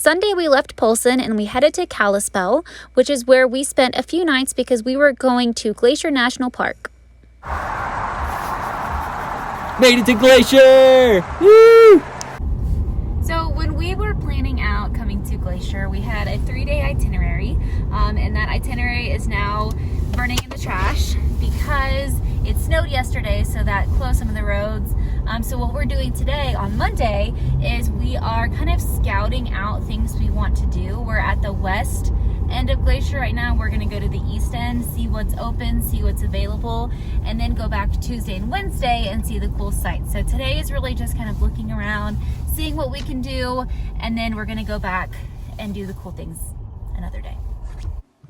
Sunday, we left Polson and we headed to Kalispell, which is where we spent a few nights because we were going to Glacier National Park. Made it to Glacier! Woo! So when we were planning out coming to Glacier, we had a 3-day itinerary, and that itinerary is now burning in the trash because it snowed yesterday, so that closed some of the roads. So what we're doing today on Monday is we are kind of scouting out things we want to do. We're at the west end of Glacier right now. We're going to go to the east end, see what's open, see what's available, and then go back Tuesday and Wednesday and see the cool sights. So today is really just kind of looking around, seeing what we can do, and then we're going to go back and do the cool things another day.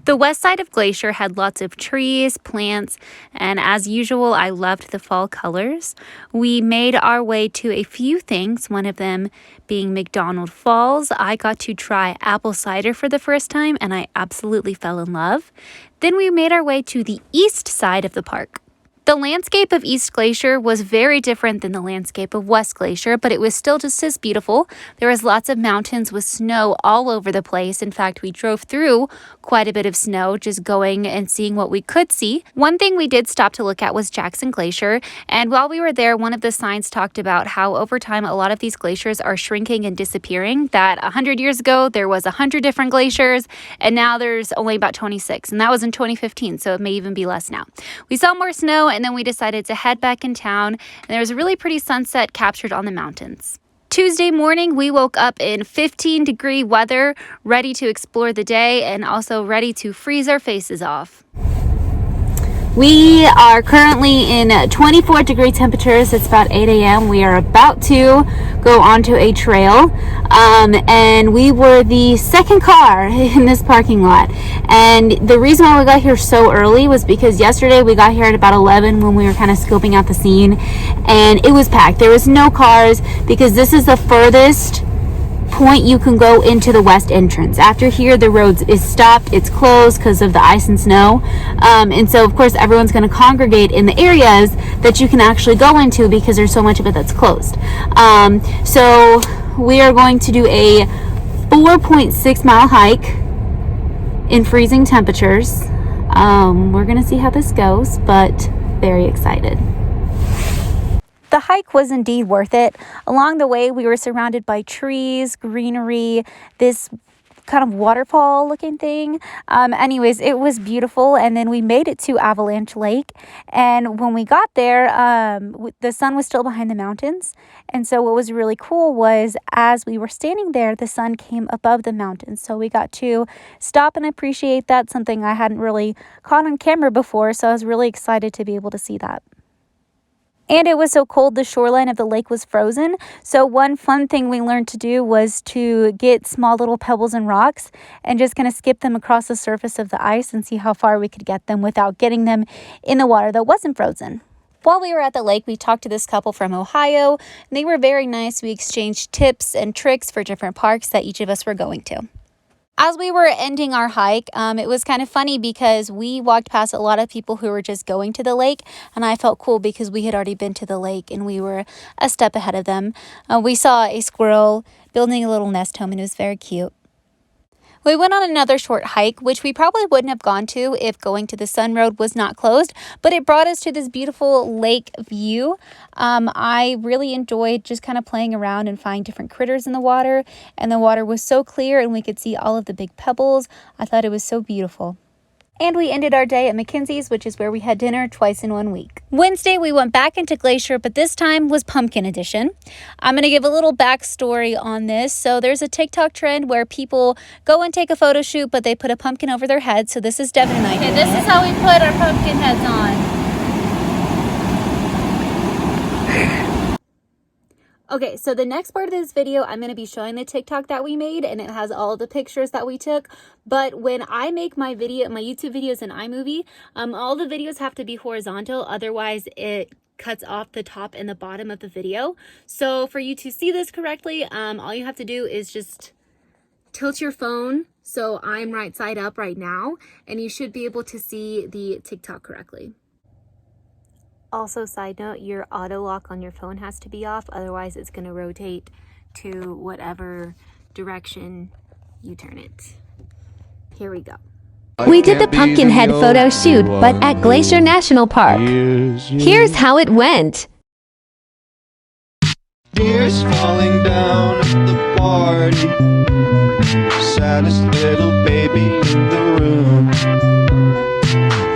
The west side of Glacier had lots of trees, plants, and as usual, I loved the fall colors. We made our way to a few things, one of them being McDonald Falls. I got to try apple cider for the first time, and I absolutely fell in love. Then we made our way to the east side of the park. The landscape of East Glacier was very different than the landscape of West Glacier, but it was still just as beautiful. There was lots of mountains with snow all over the place. In fact, we drove through quite a bit of snow, just going and seeing what we could see. One thing we did stop to look at was Jackson Glacier, and while we were there, one of the signs talked about how over time a lot of these glaciers are shrinking and disappearing, that 100 years ago there was 100 different glaciers, and now there's only about 26, and that was in 2015, so it may even be less now. We saw more snow, and then we decided to head back in town, and there was a really pretty sunset captured on the mountains. Tuesday morning, we woke up in 15-degree weather, ready to explore the day and also ready to freeze our faces off. We are currently in 24-degree temperatures. It's about 8 a.m. We are about to go onto a trail, and we were the second car in this parking lot. And the reason why we got here so early was because yesterday we got here at about 11 when we were kind of scoping out the scene, and it was packed. There was no cars because this is the furthest point you can go into the west entrance. After here, the road is stopped, it's closed because of the ice and snow, and so of course everyone's going to congregate in the areas that you can actually go into because there's so much of it that's closed. So we are going to do a 4.6-mile hike in freezing temperatures. We're going to see how this goes, but very excited. The hike was indeed worth it. Along the way, we were surrounded by trees, greenery, this kind of waterfall looking thing. Anyways, it was beautiful, and then we made it to Avalanche Lake, and when we got there, the sun was still behind the mountains, and so what was really cool was as we were standing there, the sun came above the mountains, so we got to stop and appreciate that, something I hadn't really caught on camera before, so I was really excited to be able to see that. And it was so cold, the shoreline of the lake was frozen. So one fun thing we learned to do was to get small little pebbles and rocks and just kind of skip them across the surface of the ice and see how far we could get them without getting them in the water that wasn't frozen. While we were at the lake, we talked to this couple from Ohio, and they were very nice. We exchanged tips and tricks for different parks that each of us were going to. As we were ending our hike, it was kind of funny because we walked past a lot of people who were just going to the lake, and I felt cool because we had already been to the lake and we were a step ahead of them. We saw a squirrel building a little nest home, and it was very cute. We went on another short hike, which we probably wouldn't have gone to if going to the Sun Road was not closed, but it brought us to this beautiful lake view. I really enjoyed just kind of playing around and finding different critters in the water, and the water was so clear and we could see all of the big pebbles. I thought it was so beautiful. And we ended our day at McKinsey's, which is where we had dinner twice in 1 week. Wednesday, we went back into Glacier, but this time was pumpkin edition. I'm going to give a little backstory on this. So there's a TikTok trend where people go and take a photo shoot, but they put a pumpkin over their head. So this is Devin and I. Okay, this is how we put our pumpkin heads on. Okay, so the next part of this video, I'm going to be showing the TikTok that we made, and it has all the pictures that we took. But when I make my YouTube videos in iMovie, all the videos have to be horizontal, otherwise it cuts off the top and the bottom of the video. So for you to see this correctly, all you have to do is just tilt your phone so I'm right side up right now, and you should be able to see the TikTok correctly. Also, side note, your auto lock on your phone has to be off, otherwise it's going to rotate to whatever direction U-turn it. Here we go. We did the pumpkin head photo shoot, but at Glacier National Park. Here's how it went. Tears falling down at the party. Saddest little baby in the room.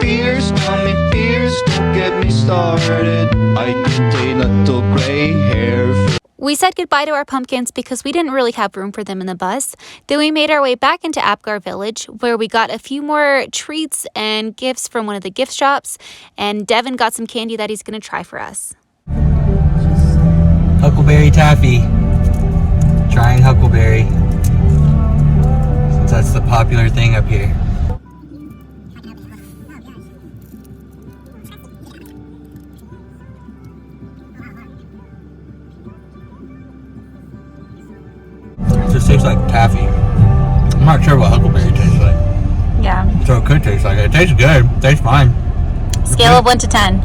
Fears, tell me fears, don't get me started. I get a little gray hair. We said goodbye to our pumpkins because we didn't really have room for them in the bus. Then we made our way back into Apgar Village, where we got a few more treats and gifts from one of the gift shops, and Devin got some candy that he's going to try for us. Huckleberry taffy. Trying huckleberry. Since that's the popular thing up here. It just tastes like taffy. I'm not sure what huckleberry tastes like. Yeah. So it could taste like it. It tastes good. It tastes fine. Scale of 1 to 10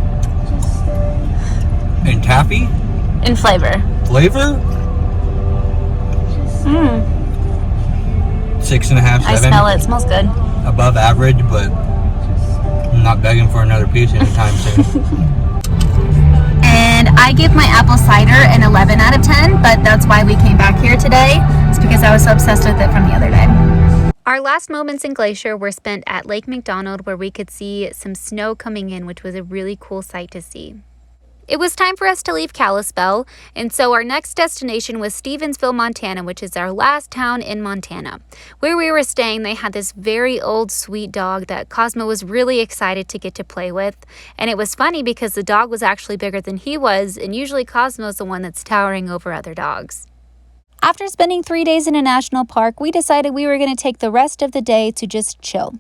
And taffy? in flavor. Flavor? 6.5, 7. I smell it. It smells good. Above average, but I'm not begging for another piece anytime soon. And I give my apple cider an 11 out of 10, but that's why we came back here today. It's because I was so obsessed with it from the other day. Our last moments in Glacier were spent at Lake McDonald, where we could see some snow coming in, which was a really cool sight to see. It was time for us to leave Kalispell, and so our next destination was Stevensville, Montana, which is our last town in Montana. Where we were staying, they had this very old, sweet dog that Cosmo was really excited to get to play with. And it was funny because the dog was actually bigger than he was, and usually Cosmo's the one that's towering over other dogs. After spending 3 days in a national park, we decided we were going to take the rest of the day to just chill.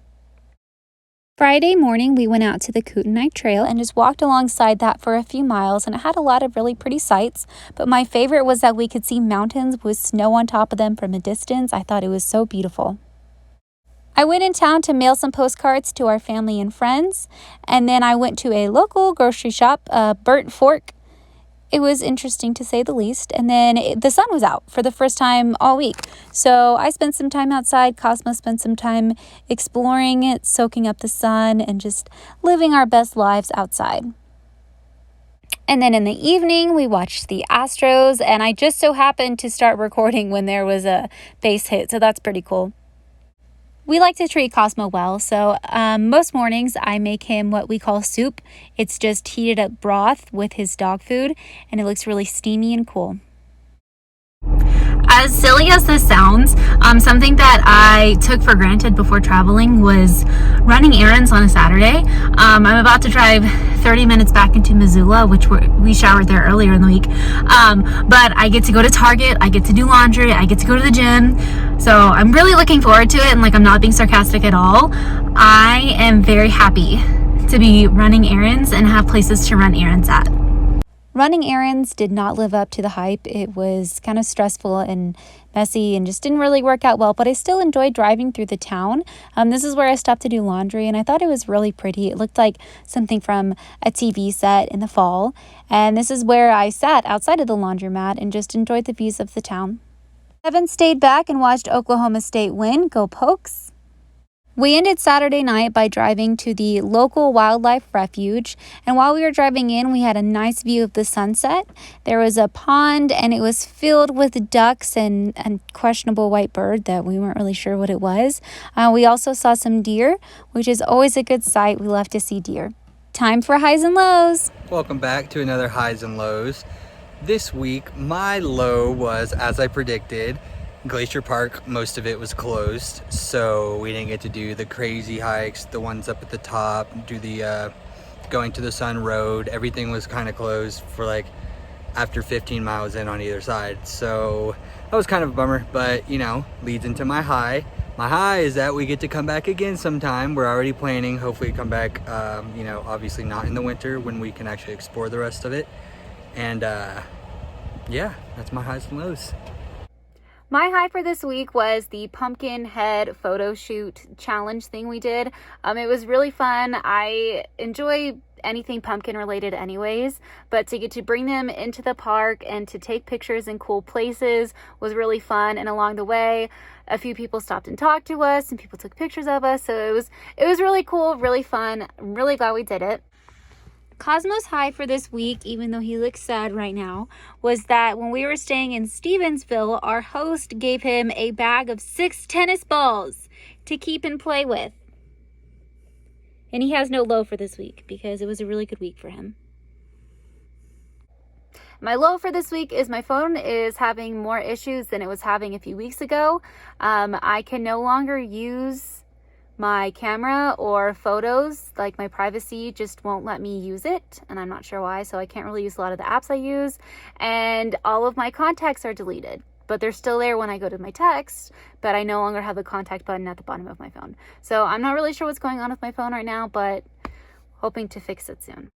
Friday morning, we went out to the Kootenai Trail and just walked alongside that for a few miles, and it had a lot of really pretty sights, but my favorite was that we could see mountains with snow on top of them from a distance. I thought it was so beautiful. I went in town to mail some postcards to our family and friends, and then I went to a local grocery shop, Burnt Fork. It was interesting to say the least. And then the sun was out for the first time all week. So I spent some time outside. Cosmo spent some time exploring it, soaking up the sun, and just living our best lives outside. And then in the evening, we watched the Astros, and I just so happened to start recording when there was a base hit. So that's pretty cool. We like to treat Cosmo well, so most mornings I make him what we call soup. It's just heated up broth with his dog food, and it looks really steamy and cool. As silly as this sounds, something that I took for granted before traveling was running errands on a Saturday. I'm about to drive 30 minutes back into Missoula, which we showered there earlier in the week. But I get to go to Target, I get to do laundry, I get to go to the gym. So I'm really looking forward to it, and I'm not being sarcastic at all. I am very happy to be running errands and have places to run errands at. Running errands did not live up to the hype. It was kind of stressful and messy and just didn't really work out well, but I still enjoyed driving through the town. This is where I stopped to do laundry, and I thought it was really pretty. It looked like something from a TV set in the fall, and this is where I sat outside of the laundromat and just enjoyed the views of the town. Evan stayed back and watched Oklahoma State win. Go Pokes! We ended Saturday night by driving to the local wildlife refuge, and while we were driving in, we had a nice view of the sunset. There was a pond, and it was filled with ducks and a questionable white bird that we weren't really sure what it was. We also saw some deer, which is always a good sight. We love to see deer. Time for highs and lows. Welcome back to another highs and lows. This week, my low was, as I predicted, Glacier Park, most of it was closed, so we didn't get to do the crazy hikes, the ones up at the top, do the going to the Sun Road. Everything was kind of closed for after 15 miles in on either side, so that was kind of a bummer, but leads into my high. My high is that we get to come back again sometime. We're already planning, hopefully come back, obviously not in the winter when we can actually explore the rest of it. And yeah, that's my highs and lows. My high for this week was the pumpkin head photo shoot challenge thing we did. It was really fun. I enjoy anything pumpkin related anyways, but to get to bring them into the park and to take pictures in cool places was really fun. And along the way, a few people stopped and talked to us and people took pictures of us. So it was really cool, really fun. I'm really glad we did it. Cosmo's high for this week, even though he looks sad right now, was that when we were staying in Stevensville, our host gave him a bag of 6 tennis balls to keep and play with. And he has no low for this week because it was a really good week for him. My low for this week is my phone is having more issues than it was having a few weeks ago. I can no longer use my camera or photos, like my privacy just won't let me use it, and I'm not sure why, so I can't really use a lot of the apps I use, and all of my contacts are deleted, but they're still there when I go to my text, but I no longer have the contact button at the bottom of my phone. So I'm not really sure what's going on with my phone right now, but hoping to fix it soon.